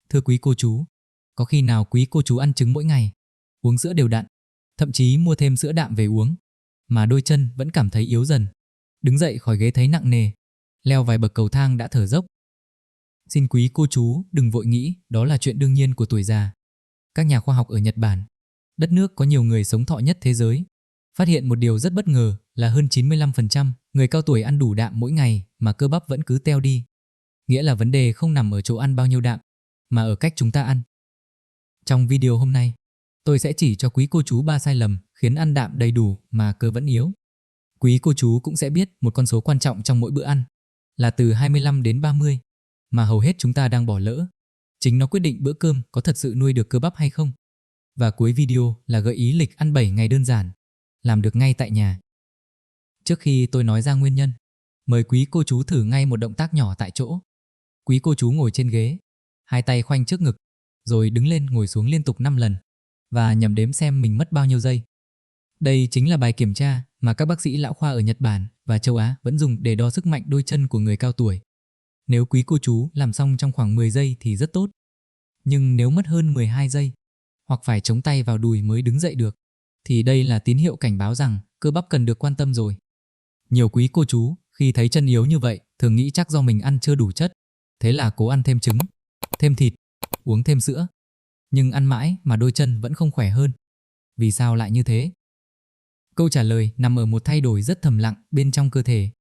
Thưa quý cô chú, có khi nào quý cô chú ăn trứng mỗi ngày, uống sữa đều đặn, thậm chí mua thêm sữa đạm về uống, mà đôi chân vẫn cảm thấy yếu dần, đứng dậy khỏi ghế thấy nặng nề, leo vài bậc cầu thang đã thở dốc? Xin quý cô chú đừng vội nghĩ đó là chuyện đương nhiên của tuổi già. Các nhà khoa học ở Nhật Bản, đất nước có nhiều người sống thọ nhất thế giới, phát hiện một điều rất bất ngờ là hơn 95% người cao tuổi ăn đủ đạm mỗi ngày mà cơ bắp vẫn cứ teo đi. Nghĩa là vấn đề không nằm ở chỗ ăn bao nhiêu đạm, mà ở cách chúng ta ăn. Trong video hôm nay, tôi sẽ chỉ cho quý cô chú 3 sai lầm khiến ăn đạm đầy đủ mà cơ vẫn yếu. Quý cô chú cũng sẽ biết một con số quan trọng trong mỗi bữa ăn là từ 25 đến 30 mà hầu hết chúng ta đang bỏ lỡ. Chính nó quyết định bữa cơm có thật sự nuôi được cơ bắp hay không. Và cuối video là gợi ý lịch ăn 7 ngày đơn giản, làm được ngay tại nhà. Trước khi tôi nói ra nguyên nhân, mời quý cô chú thử ngay một động tác nhỏ tại chỗ. Quý cô chú ngồi trên ghế, hai tay khoanh trước ngực, rồi đứng lên ngồi xuống liên tục 5 lần và nhẩm đếm xem mình mất bao nhiêu giây. Đây chính là bài kiểm tra mà các bác sĩ lão khoa ở Nhật Bản và châu Á vẫn dùng để đo sức mạnh đôi chân của người cao tuổi. Nếu quý cô chú làm xong trong khoảng 10 giây thì rất tốt. Nhưng nếu mất hơn 12 giây hoặc phải chống tay vào đùi mới đứng dậy được thì đây là tín hiệu cảnh báo rằng cơ bắp cần được quan tâm rồi. Nhiều quý cô chú khi thấy chân yếu như vậy thường nghĩ chắc do mình ăn chưa đủ chất, thế là cố ăn thêm trứng, thêm thịt, uống thêm sữa. Nhưng ăn mãi mà đôi chân vẫn không khỏe hơn. Vì sao lại như thế? Câu trả lời nằm ở một thay đổi rất thầm lặng bên trong cơ thể.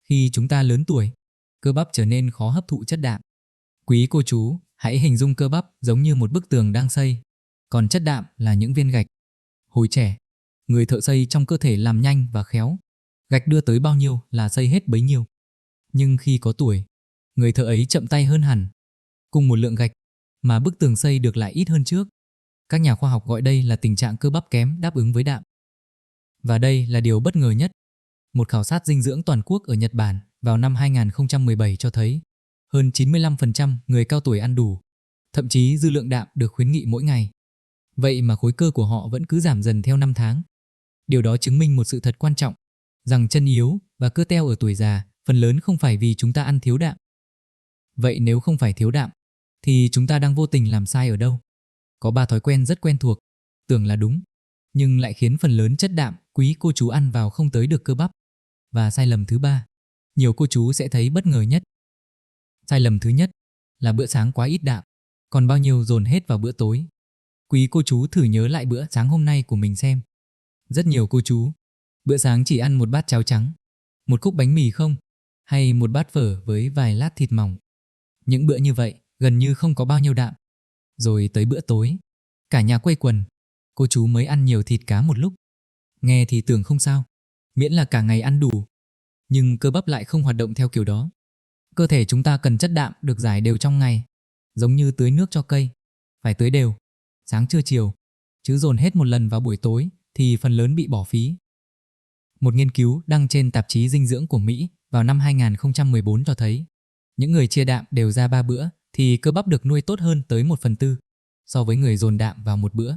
Khi chúng ta lớn tuổi, cơ bắp trở nên khó hấp thụ chất đạm. Quý cô chú hãy hình dung cơ bắp giống như một bức tường đang xây, còn chất đạm là những viên gạch. Hồi trẻ, người thợ xây trong cơ thể làm nhanh và khéo, gạch đưa tới bao nhiêu là xây hết bấy nhiêu. Nhưng khi có tuổi, người thợ ấy chậm tay hơn hẳn. Cùng một lượng gạch mà bức tường xây được lại ít hơn trước. Các nhà khoa học gọi đây là tình trạng cơ bắp kém đáp ứng với đạm. Và đây là điều bất ngờ nhất. Một khảo sát dinh dưỡng toàn quốc ở Nhật Bản vào năm 2017 cho thấy hơn 95% người cao tuổi ăn đủ, thậm chí dư lượng đạm được khuyến nghị mỗi ngày. Vậy mà khối cơ của họ vẫn cứ giảm dần theo năm tháng. Điều đó chứng minh một sự thật quan trọng, rằng chân yếu và cơ teo ở tuổi già phần lớn không phải vì chúng ta ăn thiếu đạm. Vậy nếu không phải thiếu đạm, thì chúng ta đang vô tình làm sai ở đâu? Có 3 thói quen rất quen thuộc, tưởng là đúng, nhưng lại khiến phần lớn chất đạm quý cô chú ăn vào không tới được cơ bắp. Và sai lầm thứ 3, nhiều cô chú sẽ thấy bất ngờ nhất. Sai lầm thứ nhất là bữa sáng quá ít đạm, còn bao nhiêu dồn hết vào bữa tối. Quý cô chú thử nhớ lại bữa sáng hôm nay của mình xem. Rất nhiều cô chú, bữa sáng chỉ ăn một bát cháo trắng, một cúc bánh mì không, hay một bát phở với vài lát thịt mỏng. Những bữa như vậy gần như không có bao nhiêu đạm. Rồi tới bữa tối, cả nhà quây quần, cô chú mới ăn nhiều thịt cá một lúc. Nghe thì tưởng không sao, miễn là cả ngày ăn đủ. Nhưng cơ bắp lại không hoạt động theo kiểu đó. Cơ thể chúng ta cần chất đạm được rải đều trong ngày, giống như tưới nước cho cây, phải tưới đều, sáng trưa chiều, chứ dồn hết một lần vào buổi tối thì phần lớn bị bỏ phí. Một nghiên cứu đăng trên tạp chí dinh dưỡng của Mỹ vào năm 2014 cho thấy những người chia đạm đều ra 3 bữa thì cơ bắp được nuôi tốt hơn tới 1/4 so với người dồn đạm vào một bữa.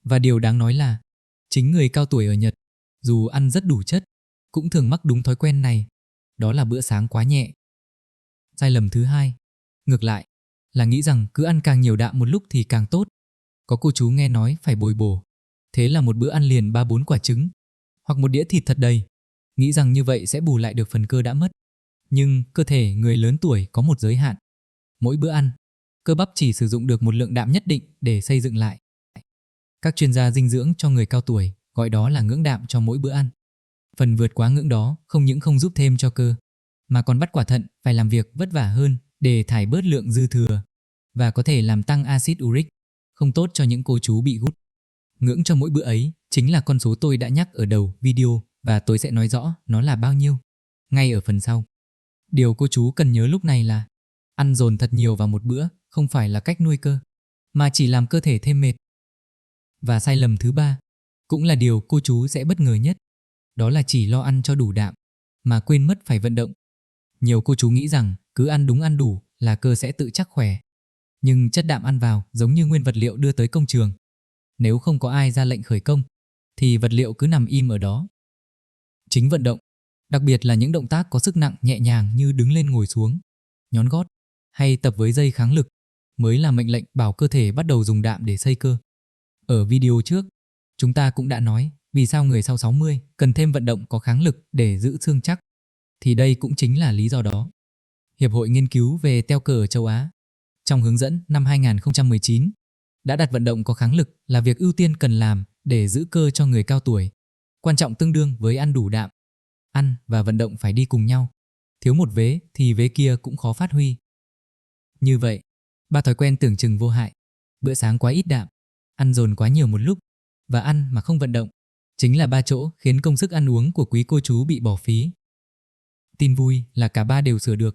Và điều đáng nói là chính người cao tuổi ở Nhật, dù ăn rất đủ chất, cũng thường mắc đúng thói quen này, đó là bữa sáng quá nhẹ. Sai lầm thứ 2, ngược lại, là nghĩ rằng cứ ăn càng nhiều đạm một lúc thì càng tốt. Có cô chú nghe nói phải bồi bổ, thế là một bữa ăn liền 3-4 quả trứng, hoặc một đĩa thịt thật đầy, nghĩ rằng như vậy sẽ bù lại được phần cơ đã mất. Nhưng cơ thể người lớn tuổi có một giới hạn. Mỗi bữa ăn, cơ bắp chỉ sử dụng được một lượng đạm nhất định để xây dựng lại. Các chuyên gia dinh dưỡng cho người cao tuổi gọi đó là ngưỡng đạm cho mỗi bữa ăn. Phần vượt quá ngưỡng đó không những không giúp thêm cho cơ, mà còn bắt quả thận phải làm việc vất vả hơn để thải bớt lượng dư thừa và có thể làm tăng axit uric, không tốt cho những cô chú bị gút. Ngưỡng cho mỗi bữa ấy chính là con số tôi đã nhắc ở đầu video và tôi sẽ nói rõ nó là bao nhiêu ngay ở phần sau. Điều cô chú cần nhớ lúc này là ăn dồn thật nhiều vào một bữa không phải là cách nuôi cơ, mà chỉ làm cơ thể thêm mệt. Và sai lầm thứ 3, cũng là điều cô chú sẽ bất ngờ nhất, đó là chỉ lo ăn cho đủ đạm mà quên mất phải vận động. Nhiều cô chú nghĩ rằng cứ ăn đúng ăn đủ là cơ sẽ tự chắc khỏe. Nhưng chất đạm ăn vào giống như nguyên vật liệu đưa tới công trường. Nếu không có ai ra lệnh khởi công thì vật liệu cứ nằm im ở đó. Chính vận động, đặc biệt là những động tác có sức nặng nhẹ nhàng như đứng lên ngồi xuống, nhón gót hay tập với dây kháng lực, mới là mệnh lệnh bảo cơ thể bắt đầu dùng đạm để xây cơ. Ở video trước, chúng ta cũng đã nói vì sao người sau 60 cần thêm vận động có kháng lực để giữ xương chắc. Thì đây cũng chính là lý do đó. Hiệp hội nghiên cứu về teo cơ ở châu Á, trong hướng dẫn năm 2019, đã đặt vận động có kháng lực là việc ưu tiên cần làm để giữ cơ cho người cao tuổi. Quan trọng tương đương với ăn đủ đạm. Ăn và vận động phải đi cùng nhau. Thiếu một vế thì vế kia cũng khó phát huy. Như vậy, 3 thói quen tưởng chừng vô hại: bữa sáng quá ít đạm, ăn dồn quá nhiều một lúc và ăn mà không vận động chính là 3 chỗ khiến công sức ăn uống của quý cô chú bị bỏ phí. Tin vui là cả 3 đều sửa được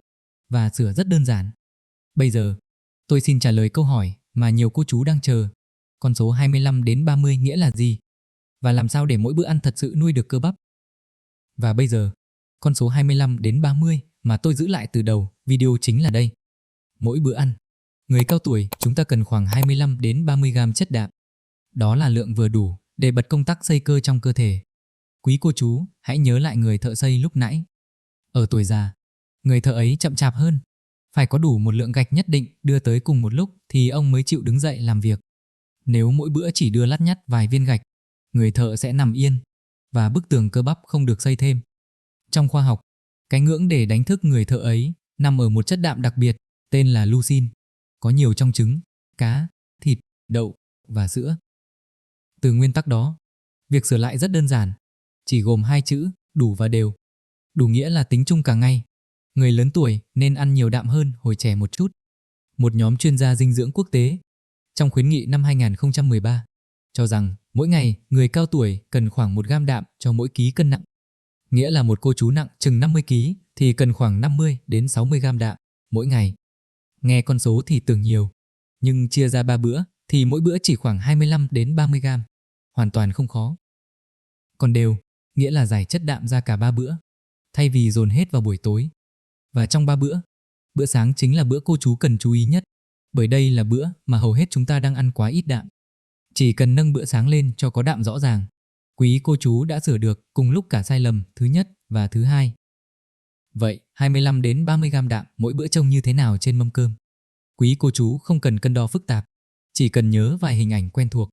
và sửa rất đơn giản. Bây giờ, tôi xin trả lời câu hỏi mà nhiều cô chú đang chờ. Con số 25 đến 30 nghĩa là gì? Và làm sao để mỗi bữa ăn thật sự nuôi được cơ bắp? Và bây giờ, con số 25 đến 30 mà tôi giữ lại từ đầu video chính là đây. Mỗi bữa ăn, người cao tuổi chúng ta cần khoảng 25 đến 30 gram chất đạm. Đó là lượng vừa đủ để bật công tắc xây cơ trong cơ thể. Quý cô chú hãy nhớ lại người thợ xây lúc nãy. Ở tuổi già, người thợ ấy chậm chạp hơn. Phải có đủ một lượng gạch nhất định đưa tới cùng một lúc thì ông mới chịu đứng dậy làm việc. Nếu mỗi bữa chỉ đưa lắt nhắt vài viên gạch, người thợ sẽ nằm yên và bức tường cơ bắp không được xây thêm. Trong khoa học, cái ngưỡng để đánh thức người thợ ấy nằm ở một chất đạm đặc biệt tên là leucin, có nhiều trong trứng, cá, thịt, đậu và sữa. Từ nguyên tắc đó, việc sửa lại rất đơn giản, chỉ gồm 2 chữ đủ và đều. Đủ nghĩa là tính chung cả ngày. Người lớn tuổi nên ăn nhiều đạm hơn hồi trẻ một chút. Một nhóm chuyên gia dinh dưỡng quốc tế trong khuyến nghị năm 2013 cho rằng mỗi ngày người cao tuổi cần khoảng 1 gam đạm cho mỗi ký cân nặng. Nghĩa là một cô chú nặng chừng 50 kg thì cần khoảng 50 đến 60 gam đạm mỗi ngày. Nghe con số thì tưởng nhiều, nhưng chia ra 3 bữa thì mỗi bữa chỉ khoảng 25 đến 30 gam, hoàn toàn không khó. Còn đều, nghĩa là giải chất đạm ra cả 3 bữa, thay vì dồn hết vào buổi tối. Và trong 3 bữa, bữa sáng chính là bữa cô chú cần chú ý nhất, bởi đây là bữa mà hầu hết chúng ta đang ăn quá ít đạm. Chỉ cần nâng bữa sáng lên cho có đạm rõ ràng, quý cô chú đã sửa được cùng lúc cả sai lầm thứ nhất và thứ hai. Vậy 25 đến 30 gram đạm mỗi bữa trông như thế nào trên mâm cơm? Quý cô chú không cần cân đo phức tạp, chỉ cần nhớ vài hình ảnh quen thuộc.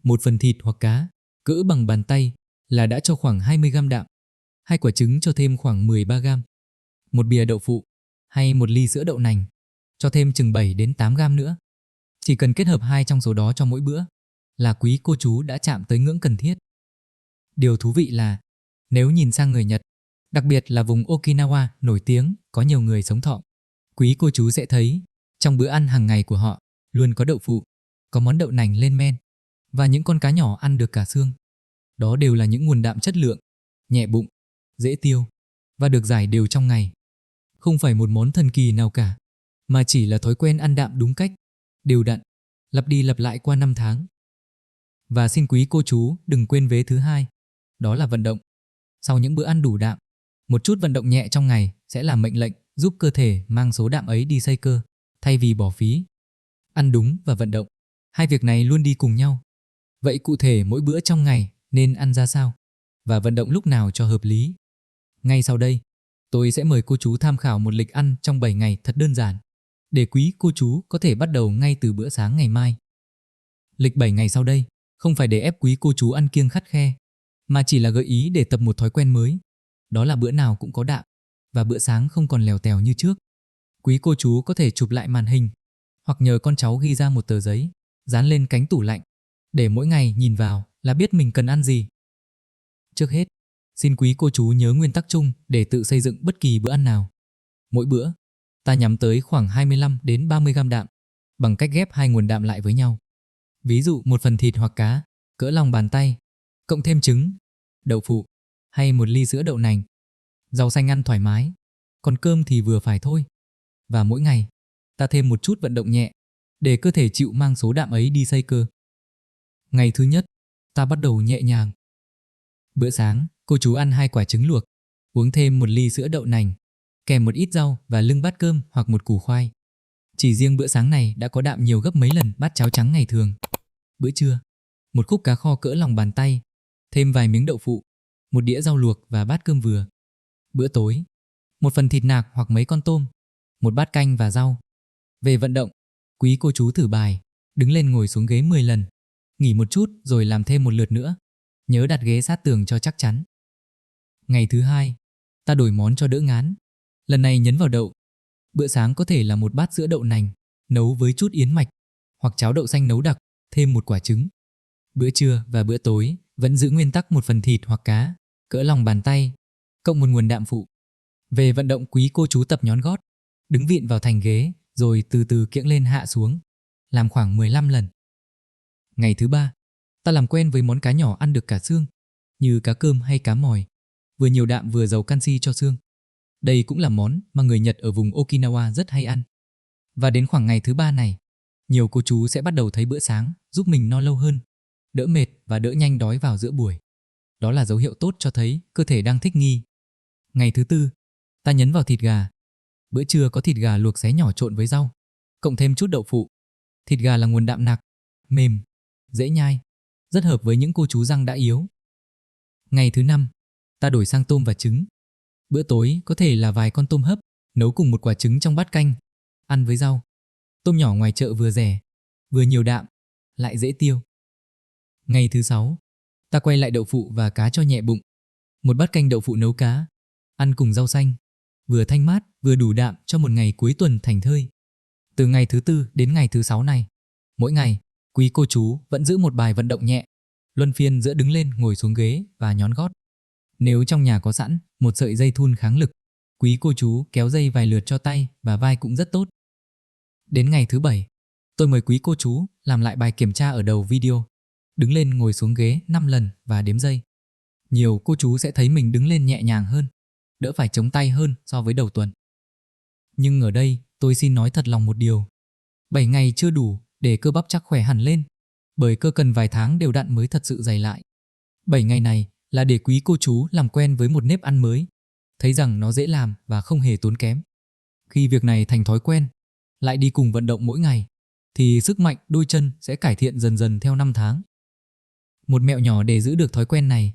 Một phần thịt hoặc cá cỡ bằng bàn tay là đã cho khoảng 20 gram đạm, 2 quả trứng cho thêm khoảng 13 gram, một bìa đậu phụ hay một ly sữa đậu nành cho thêm chừng 7 đến 8 gram nữa. Chỉ cần kết hợp 2 trong số đó cho mỗi bữa là quý cô chú đã chạm tới ngưỡng cần thiết. Điều thú vị là nếu nhìn sang người Nhật, đặc biệt là vùng Okinawa nổi tiếng có nhiều người sống thọ, quý cô chú sẽ thấy trong bữa ăn hàng ngày của họ luôn có đậu phụ, có món đậu nành lên men và những con cá nhỏ ăn được cả xương. Đó đều là những nguồn đạm chất lượng, nhẹ bụng, dễ tiêu và được giải đều trong ngày. Không phải một món thần kỳ nào cả, mà chỉ là thói quen ăn đạm đúng cách, đều đặn, lặp đi lặp lại qua 5 tháng. Và xin quý cô chú đừng quên vế thứ hai, đó là vận động. Sau những bữa ăn đủ đạm, một chút vận động nhẹ trong ngày sẽ là mệnh lệnh giúp cơ thể mang số đạm ấy đi xây cơ, thay vì bỏ phí. Ăn đúng và vận động, hai việc này luôn đi cùng nhau. Vậy cụ thể mỗi bữa trong ngày nên ăn ra sao? Và vận động lúc nào cho hợp lý? Ngay sau đây, tôi sẽ mời cô chú tham khảo một lịch ăn trong 7 ngày thật đơn giản, để quý cô chú có thể bắt đầu ngay từ bữa sáng ngày mai. Lịch 7 ngày sau đây không phải để ép quý cô chú ăn kiêng khắt khe, mà chỉ là gợi ý để tập một thói quen mới. Đó là bữa nào cũng có đạm và bữa sáng không còn lèo tèo như trước. Quý cô chú có thể chụp lại màn hình hoặc nhờ con cháu ghi ra một tờ giấy, dán lên cánh tủ lạnh để mỗi ngày nhìn vào là biết mình cần ăn gì. Trước hết, xin quý cô chú nhớ nguyên tắc chung để tự xây dựng bất kỳ bữa ăn nào. Mỗi bữa, ta nhắm tới khoảng 25 đến 30 gram đạm bằng cách ghép 2 nguồn đạm lại với nhau. Ví dụ một phần thịt hoặc cá cỡ lòng bàn tay, cộng thêm trứng, đậu phụ hay một ly sữa đậu nành. Rau xanh ăn thoải mái, còn cơm thì vừa phải thôi. Và mỗi ngày, ta thêm một chút vận động nhẹ để cơ thể chịu mang số đạm ấy đi xây cơ. Ngày thứ nhất, ta bắt đầu nhẹ nhàng. Bữa sáng, cô chú ăn 2 quả trứng luộc, uống thêm một ly sữa đậu nành, kèm một ít rau và lưng bát cơm hoặc một củ khoai. Chỉ riêng bữa sáng này đã có đạm nhiều gấp mấy lần bát cháo trắng ngày thường. Bữa trưa, một khúc cá kho cỡ lòng bàn tay, thêm vài miếng đậu phụ, một đĩa rau luộc và bát cơm vừa. Bữa tối, một phần thịt nạc hoặc mấy con tôm, một bát canh và rau. Về vận động, Quý cô chú thử bài, đứng lên ngồi xuống ghế 10 lần, nghỉ một chút rồi làm thêm một lượt nữa. Nhớ đặt ghế sát tường cho chắc chắn. Ngày thứ 2, ta đổi món cho đỡ ngán. Lần này nhấn vào đậu. Bữa sáng có thể là một bát sữa đậu nành, nấu với chút yến mạch, hoặc cháo đậu xanh nấu đặc, thêm một quả trứng. Bữa trưa và bữa tối vẫn giữ nguyên tắc một phần thịt hoặc cá, cỡ lòng bàn tay, cộng một nguồn đạm phụ. Về vận động, quý cô chú tập nhón gót, đứng vịn vào thành ghế, rồi từ từ kiễng lên hạ xuống, làm khoảng 15 lần. Ngày thứ 3, ta làm quen với món cá nhỏ ăn được cả xương, như cá cơm hay cá mòi, vừa nhiều đạm vừa giàu canxi cho xương. Đây cũng là món mà người Nhật ở vùng Okinawa rất hay ăn. Và đến khoảng ngày thứ 3 này, nhiều cô chú sẽ bắt đầu thấy bữa sáng giúp mình no lâu hơn, đỡ mệt và đỡ nhanh đói vào giữa buổi. Đó là dấu hiệu tốt cho thấy cơ thể đang thích nghi. Ngày thứ 4, ta nhấn vào thịt gà. Bữa trưa có thịt gà luộc xé nhỏ trộn với rau, cộng thêm chút đậu phụ. Thịt gà là nguồn đạm nạc, mềm, dễ nhai, rất hợp với những cô chú răng đã yếu. Ngày thứ 5, ta đổi sang tôm và trứng. Bữa tối có thể là vài con tôm hấp, nấu cùng một quả trứng trong bát canh, ăn với rau. Tôm nhỏ ngoài chợ vừa rẻ, vừa nhiều đạm, lại dễ tiêu. Ngày thứ 6, ta quay lại đậu phụ và cá cho nhẹ bụng. Một bát canh đậu phụ nấu cá, ăn cùng rau xanh, vừa thanh mát vừa đủ đạm cho một ngày cuối tuần thành thơi. Từ ngày thứ 4 đến ngày thứ 6 này, mỗi ngày, quý cô chú vẫn giữ một bài vận động nhẹ, luân phiên giữa đứng lên ngồi xuống ghế và nhón gót. Nếu trong nhà có sẵn một sợi dây thun kháng lực, quý cô chú kéo dây vài lượt cho tay và vai cũng rất tốt. Đến ngày thứ 7, tôi mời quý cô chú làm lại bài kiểm tra ở đầu video. Đứng lên ngồi xuống ghế 5 lần và đếm giây. Nhiều cô chú sẽ thấy mình đứng lên nhẹ nhàng hơn, đỡ phải chống tay hơn so với đầu tuần. Nhưng ở đây tôi xin nói thật lòng một điều. 7 ngày chưa đủ để cơ bắp chắc khỏe hẳn lên, bởi cơ cần vài tháng đều đặn mới thật sự dày lại. 7 ngày này là để quý cô chú làm quen với một nếp ăn mới, thấy rằng nó dễ làm và không hề tốn kém. Khi việc này thành thói quen, lại đi cùng vận động mỗi ngày, thì sức mạnh đôi chân sẽ cải thiện dần dần theo năm tháng. Một mẹo nhỏ để giữ được thói quen này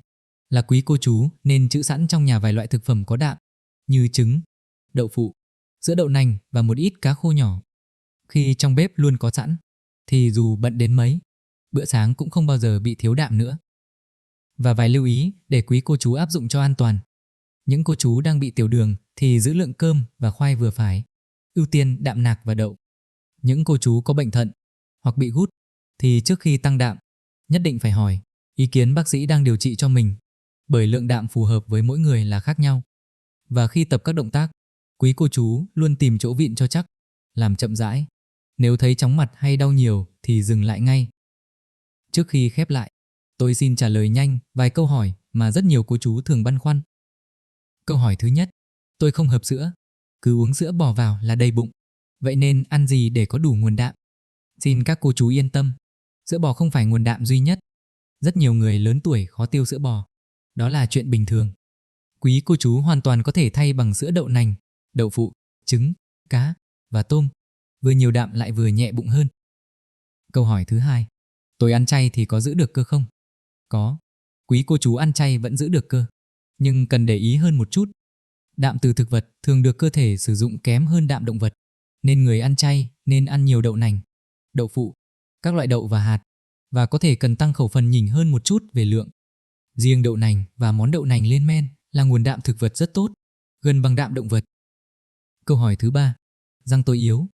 là quý cô chú nên trữ sẵn trong nhà vài loại thực phẩm có đạm như trứng, đậu phụ, sữa đậu nành và một ít cá khô nhỏ. Khi trong bếp luôn có sẵn, thì dù bận đến mấy, bữa sáng cũng không bao giờ bị thiếu đạm nữa. Và vài lưu ý để quý cô chú áp dụng cho an toàn. Những cô chú đang bị tiểu đường thì giữ lượng cơm và khoai vừa phải, ưu tiên đạm nạc và đậu. Những cô chú có bệnh thận hoặc bị gút thì trước khi tăng đạm, nhất định phải hỏi ý kiến bác sĩ đang điều trị cho mình, bởi lượng đạm phù hợp với mỗi người là khác nhau. Và khi tập các động tác, quý cô chú luôn tìm chỗ vịn cho chắc, làm chậm rãi. Nếu thấy chóng mặt hay đau nhiều thì dừng lại ngay. Trước khi khép lại, tôi xin trả lời nhanh vài câu hỏi mà rất nhiều cô chú thường băn khoăn. Câu hỏi thứ nhất, tôi không hợp sữa, cứ uống sữa bò vào là đầy bụng. Vậy nên ăn gì để có đủ nguồn đạm? Xin các cô chú yên tâm, sữa bò không phải nguồn đạm duy nhất. Rất nhiều người lớn tuổi khó tiêu sữa bò, đó là chuyện bình thường. Quý cô chú hoàn toàn có thể thay bằng sữa đậu nành, đậu phụ, trứng, cá và tôm, vừa nhiều đạm lại vừa nhẹ bụng hơn. Câu hỏi thứ hai, tôi ăn chay thì có giữ được cơ không? Có, quý cô chú ăn chay vẫn giữ được cơ, nhưng cần để ý hơn một chút. Đạm từ thực vật thường được cơ thể sử dụng kém hơn đạm động vật, nên người ăn chay nên ăn nhiều đậu nành, đậu phụ, các loại đậu và hạt, và có thể cần tăng khẩu phần nhỉnh hơn một chút về lượng. Riêng đậu nành và món đậu nành lên men là nguồn đạm thực vật rất tốt, gần bằng đạm động vật. Câu hỏi thứ ba, răng tôi yếu,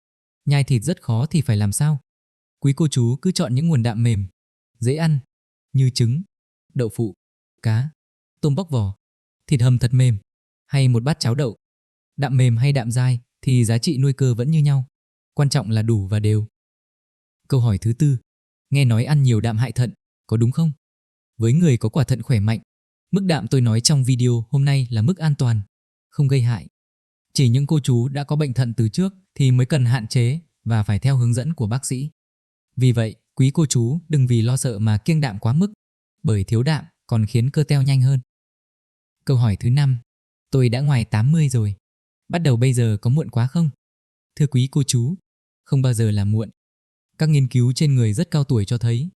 nhai thịt rất khó thì phải làm sao? Quý cô chú cứ chọn những nguồn đạm mềm, dễ ăn như trứng, đậu phụ, cá, tôm bóc vỏ, thịt hầm thật mềm hay một bát cháo đậu. Đạm mềm hay đạm dai thì giá trị nuôi cơ vẫn như nhau, quan trọng là đủ và đều. Câu hỏi thứ tư, nghe nói ăn nhiều đạm hại thận, có đúng không? Với người có quả thận khỏe mạnh, mức đạm tôi nói trong video hôm nay là mức an toàn, không gây hại. Chỉ những cô chú đã có bệnh thận từ trước thì mới cần hạn chế và phải theo hướng dẫn của bác sĩ. Vì vậy, quý cô chú đừng vì lo sợ mà kiêng đạm quá mức, bởi thiếu đạm còn khiến cơ teo nhanh hơn. Câu hỏi thứ 5, tôi đã ngoài 80 rồi, bắt đầu bây giờ có muộn quá không? Thưa quý cô chú, không bao giờ là muộn. Các nghiên cứu trên người rất cao tuổi cho thấy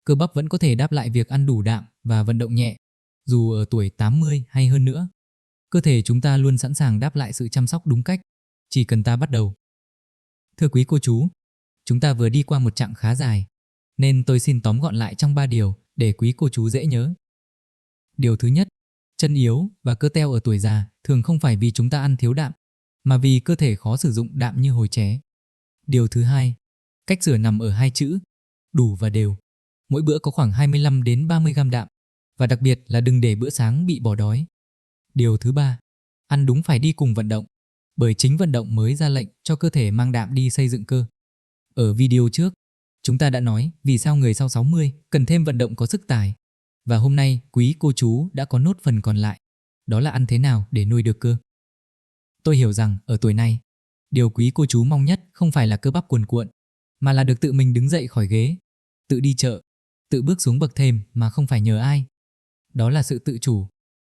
cơ bắp vẫn có thể đáp lại việc ăn đủ đạm và vận động nhẹ, dù ở tuổi 80 hay hơn nữa. Cơ thể chúng ta luôn sẵn sàng đáp lại sự chăm sóc đúng cách, chỉ cần ta bắt đầu. Thưa quý cô chú, Chúng ta vừa đi qua một chặng khá dài, nên tôi xin tóm gọn lại trong 3 điều để quý cô chú dễ nhớ. Điều thứ nhất, chân yếu và cơ teo ở tuổi già thường không phải vì chúng ta ăn thiếu đạm, mà vì cơ thể khó sử dụng đạm như hồi trẻ. Điều thứ hai, cách rửa nằm ở 2 chữ, đủ và đều. Mỗi bữa có khoảng 25 đến 30 gram đạm, và đặc biệt là đừng để bữa sáng bị bỏ đói. Điều thứ ba, ăn đúng phải đi cùng vận động, bởi chính vận động mới ra lệnh cho cơ thể mang đạm đi xây dựng cơ. Ở video trước, chúng ta đã nói vì sao người sau 60 cần thêm vận động có sức tải. Và hôm nay quý cô chú đã có nốt phần còn lại, đó là ăn thế nào để nuôi được cơ. Tôi hiểu rằng ở tuổi này, điều quý cô chú mong nhất không phải là cơ bắp cuồn cuộn, mà là được tự mình đứng dậy khỏi ghế, tự đi chợ, tự bước xuống bậc thềm mà không phải nhờ ai. Đó là sự tự chủ,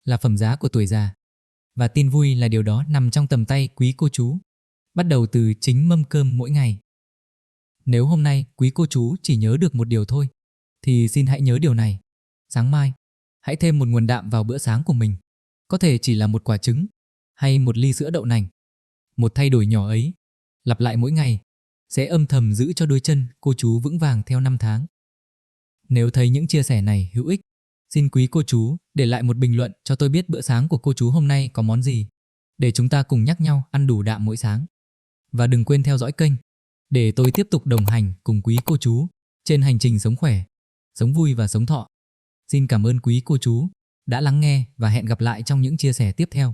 là phẩm giá của tuổi già. Và tin vui là điều đó nằm trong tầm tay quý cô chú, bắt đầu từ chính mâm cơm mỗi ngày. Nếu hôm nay quý cô chú chỉ nhớ được một điều thôi, thì xin hãy nhớ điều này. Sáng mai, hãy thêm một nguồn đạm vào bữa sáng của mình. Có thể chỉ là một quả trứng hay một ly sữa đậu nành. Một thay đổi nhỏ ấy, lặp lại mỗi ngày, sẽ âm thầm giữ cho đôi chân cô chú vững vàng theo năm tháng. Nếu thấy những chia sẻ này hữu ích, xin quý cô chú để lại một bình luận cho tôi biết bữa sáng của cô chú hôm nay có món gì, để chúng ta cùng nhắc nhau ăn đủ đạm mỗi sáng. Và đừng quên theo dõi kênh, để tôi tiếp tục đồng hành cùng quý cô chú trên hành trình sống khỏe, sống vui và sống thọ. Xin cảm ơn quý cô chú đã lắng nghe và hẹn gặp lại trong những chia sẻ tiếp theo.